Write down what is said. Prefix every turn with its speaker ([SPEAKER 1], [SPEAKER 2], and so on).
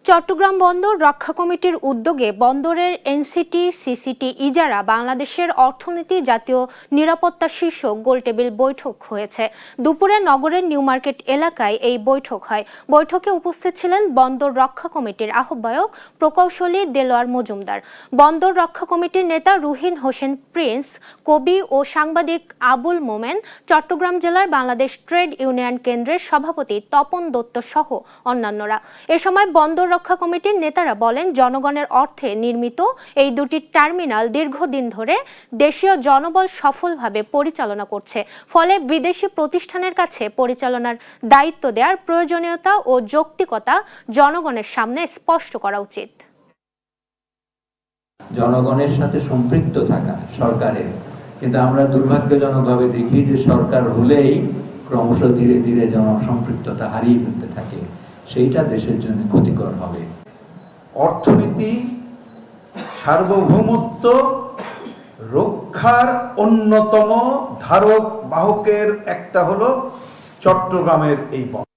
[SPEAKER 1] চট্টগ্রাম বন্দর রক্ষা কমিটির উদ্যোগে বন্দরের এনসিটি সিসিটি ইজারা বাংলাদেশের অর্থনীতি জাতীয় নিরাপত্তা শীর্ষক গোলটেবিল বৈঠক হয়েছে। দুপুরে নগরের নিউ মার্কেট এলাকায় এই বৈঠক হয়। বৈঠকে উপস্থিত ছিলেন বন্দর রক্ষা কমিটির আহ্বায়ক প্রকৌশলী দেলোয়ার মজুমদার, বন্দর রক্ষা কমিটির নেতা রুহিন হোসেন প্রিন্স, কবি ও সাংবাদিক আবুল মোমেন, চট্টগ্রাম জেলার বাংলাদেশ ট্রেড ইউনিয়ন কেন্দ্রের সভাপতি তপন দত্ত সহ অন্যান্যরা। এ সময় বন্দর রক্ষা কমিটির নেতারা বলেন, জনগণের অর্থে নির্মিত এই দুটি টার্মিনাল দীর্ঘদিন ধরে দেশীয় জনবল সফলভাবে পরিচালনা করছে। ফলে বিদেশি প্রতিষ্ঠানের কাছে পরিচালনার দায়িত্ব দেওয়ার প্রয়োজনীয়তা ও যৌক্তিকতা জনগণের সামনে স্পষ্ট করা উচিত।
[SPEAKER 2] জনগণের সাথে সম্পৃক্ত থাকা সরকারের, কিন্তু আমরা দুর্ভাগ্যজনকভাবে দেখি যে সরকার হলেই ক্রমশ ধীরে ধীরে জনসম্পৃক্ততা হারিয়ে ফেলতে থাকে। সেইটা দেশের জন্য ক্ষতিকর হবে।
[SPEAKER 3] অর্থনীতি সার্বভৌমত্ব রক্ষার অন্যতম ধারক বাহকের একটা হলো চট্টগ্রামের এই বন্দর।